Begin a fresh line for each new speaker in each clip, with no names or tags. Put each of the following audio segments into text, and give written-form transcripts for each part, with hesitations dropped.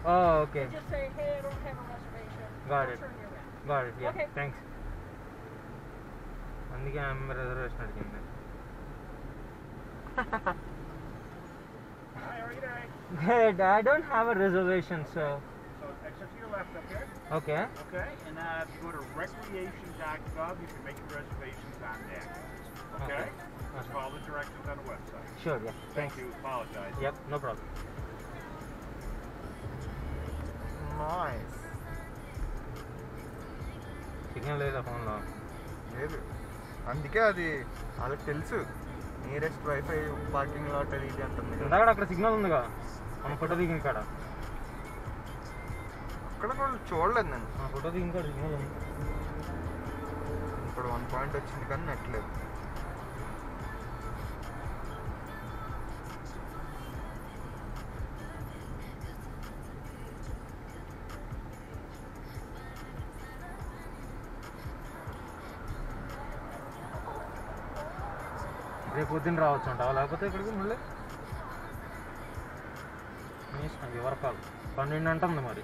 Oh, okay.
And just say, hey, I don't have a reservation.
Got
I'll
it.
turn you in.
Got it. Yeah.
Okay.
Thanks. అందుకే ఆమె reservation అడిగింది.
Hi, how are you doing?
Good. I don't have a reservation, so.
So exit to your left up here.
Okay.
Okay, and if you go to recreation.gov, you can make your reservations on there. Okay? Just follow the directions on the website.
Sure. Yeah.
Thank
Thanks.
you. Apologize.
Yep. No problem.
Nice.
Signal లేదా ఫోన్లో?
లేదు, అందుకే అది వాళ్ళకి తెలుసు nearest wifi parking lot అది ఇది అంటుంది కదా.
ఇందాక అక్కడ సిగ్నల్ ఉందిగా మన ఫోటో దిగిన కాడ.
అక్కడ కూడా చూడలేదు నేను.
ఆ ఫోటో దిగిన కాడ సిగ్నల్ ఉంది.
ఇప్పుడు 1 పాయింట్ వచ్చింది కానీ నెట్ లేదు.
రేపు పొద్దున్న రావచ్చు అంటావా, లేకపోతే ఇక్కడికి మళ్ళీ మీ ఇష్టం. ఎవరకాలు 12 అంటుంది మరి.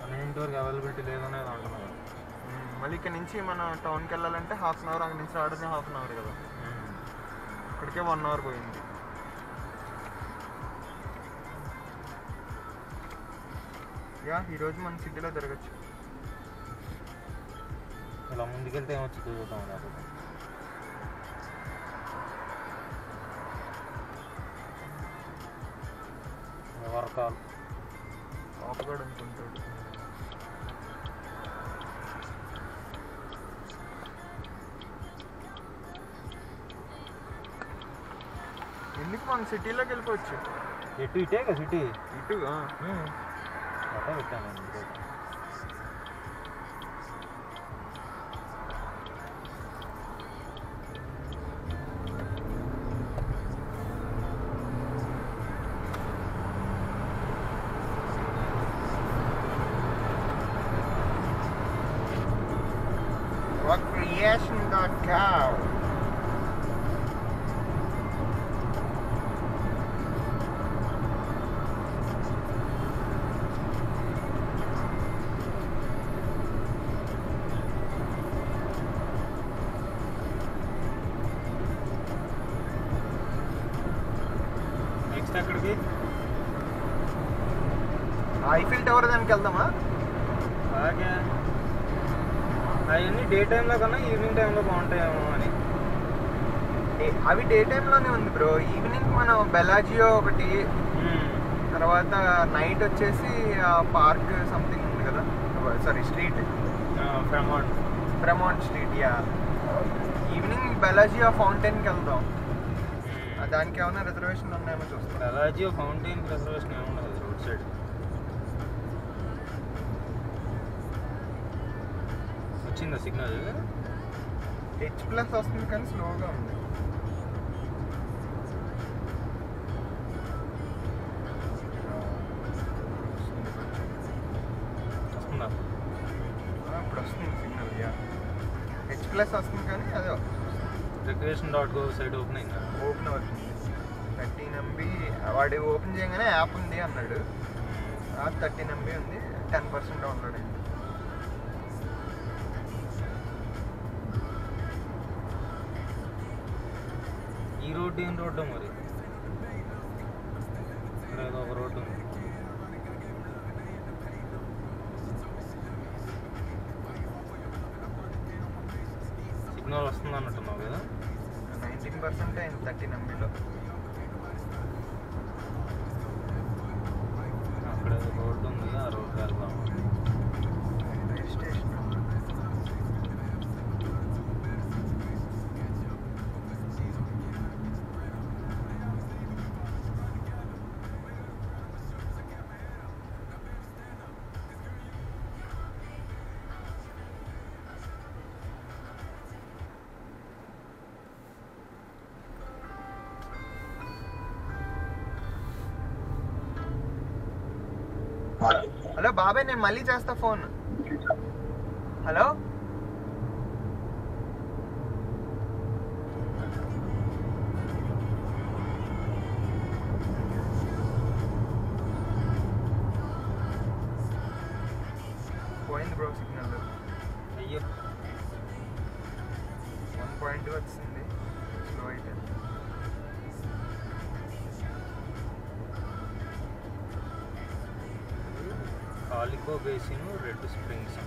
12 వరకు అవైలబిలిటీ లేదనేది అంటున్నారు.
మళ్ళీ ఇక్కడ నుంచి మన టౌన్కి వెళ్ళాలంటే 1/2 అవర్, అక్కడి నుంచి రావడమే 1/2 అవర్ కదా. ఇక్కడికే 1 అవర్ పోయింది. ఈరోజు మన సిటీలో తిరగచ్చు.
ఇలా ముందుకెళ్తే ఏమొచ్చి తిరుగుతాం. లేకపోతే ఎవరకాలు
ఆపగాడు అనుకుంటాడు. ఎందుకు మన సిటీలోకి వెళ్ళిపోవచ్చు.
ఎటు ఇటే కదా సిటీ.
ఇటు
అట్లా పెట్టాను.
Recreation.gov.
నెక్స్ట్ ఎక్కడికి?
ఐఫిల్ టవర్ దానికి వెళ్దామా?
అలాగే అవన్నీ డే టైంలో కన్నా ఈవినింగ్ టైంలో బాగుంటాయేమో అని.
అవి డే టైంలోనే ఉంది బ్రో. ఈవినింగ్ మనం బెలాజియో ఒకటి, తర్వాత నైట్ వచ్చేసి పార్క్ సంథింగ్ ఉంది కదా, sorry street, Fremont street. Evening Bellagio ఫౌంటైన్కి వెళ్దాం. దానికి ఏమైనా రిజర్వేషన్ ఉన్నాయేమో చూస్తాం.
బెలాజియో ఫౌంటైన్ రిజర్వేషన్ ఏముండదు రోడ్ సైడ్. వచ్చిందా సిగ్నల్?
H+ వస్తుంది కానీ స్లోగా ఉంది.
వస్తుందా?
ఇప్పుడు వస్తుంది సిగ్నల్. H+ వస్తుంది కానీ అదే
recreation.gov సైట్ ఓపెన్ అయిందా?
ఓపెన్ అవుతుంది. 13 MB వాడు ఓపెన్ చేయగానే యాప్ ఉంది అన్నాడు. 13 MB ఉంది, 10% డౌన్లోడ్ అయింది.
ఈ రోడ్డు ఏం రోడ్డు మరి? ఇక్కడ ఏదో ఒక రోడ్డు ఉంది. సిగ్నల్ వస్తుంది అన్నట్టున్నావు కదా?
19% అయింది 13 MBలో.
అక్కడ ఏదో రోడ్డు ఉంది, ఆ రోడ్డు వెళ్దాం.
స్టేషన్ హలో బాబాయ్, నేను మళ్ళీ చేస్తా phone. Hello
Calico Basin Red Springs.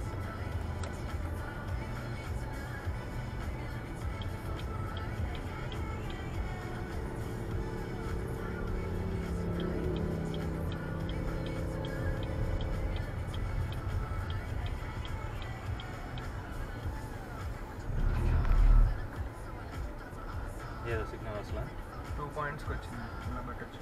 ఏదో సిగ్నల్ అసలు
2 పాయింట్స్కి వచ్చింది, ఇలా పెట్టచ్చు.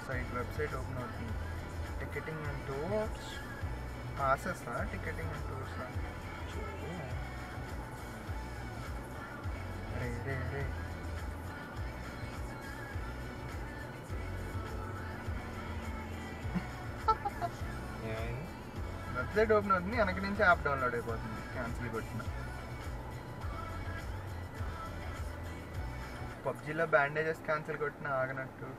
సైట్ వెబ్సైట్ ఓపెన్ అవుతుంది. టికెటింగ్ అండ్ టూర్స్ పాసెసా, టికెటింగ్ అండ్ టూర్సా? రే రే రే
ఏమైంది?
వెబ్సైట్ ఓపెన్ అవుతుంది, వెనక నుంచి యాప్ డౌన్లోడ్ అయిపోతుంది. క్యాన్సిల్ కొట్టిన. పబ్జీలో బ్యాండేజెస్ క్యాన్సిల్ కొట్టిన ఆగనట్టు.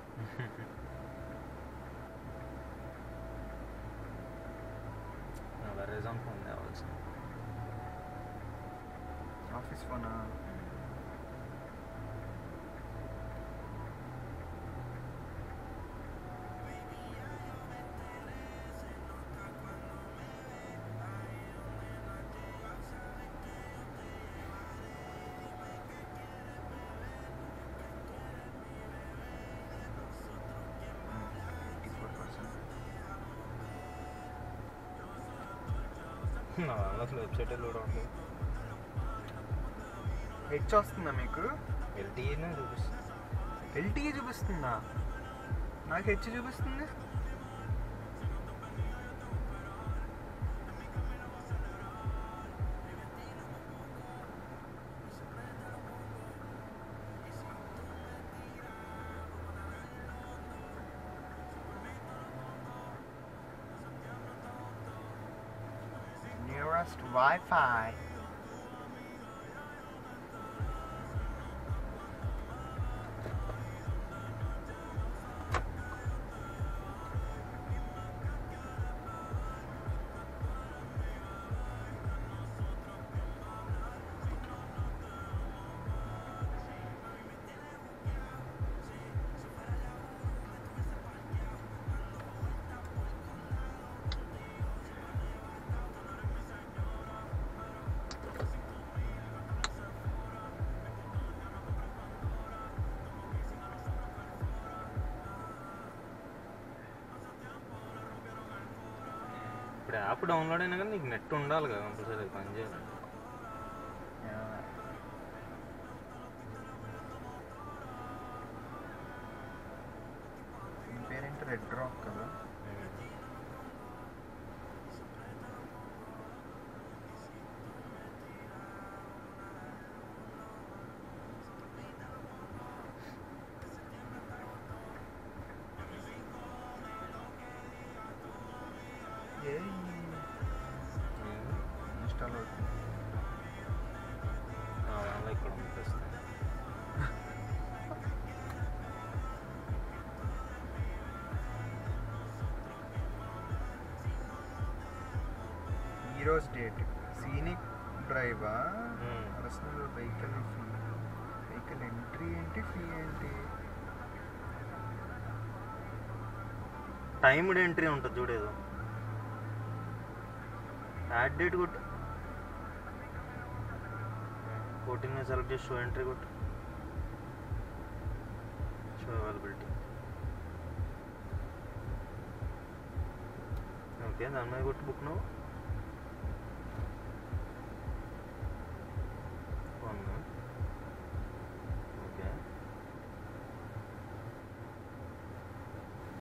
వెరైజాన్ ఫోన్ కావాల్సింది.
ఆఫీస్ ఫోనా?
నా దానిలో అసలు వెబ్సైట్ కూడా ఉంటుంది.
హెచ్ వస్తుందా మీకు?
ఎల్టీఏనే చూపిస్తుంది.
ఎల్టీఏ చూపిస్తుందా? నాకు హెచ్ చూపిస్తుంది. Nearest Wi-Fi.
ఇప్పుడు యాప్ డౌన్లోడ్ అయినా కానీ నీకు నెట్ ఉండాలి కదా కంపల్సరీ, పని చేయాలి.
పేరేంటి? రెడ్ రాక్ కదా. ఇన్స్టాల్ అవుతుంది.
దానిలో ఇక్కడ ఉంటుంది.
ఈరోజు డేట్ సీనిక్ డ్రైవా, personal vehicle fee, vehicle entry ఏంటి, ఫీ ఏంటి?
టైమ్డ్ ఎంట్రీ ఉంటుంది చూడేదో. యాడ్ డేట్ కొట్టు, 14 సెలెక్ట్ చేసి షో ఎంట్రీ కొట్టు, షో అవైలబిలిటీ. ఓకే, దాని మీద కొట్టు బుక్ నువ్వు.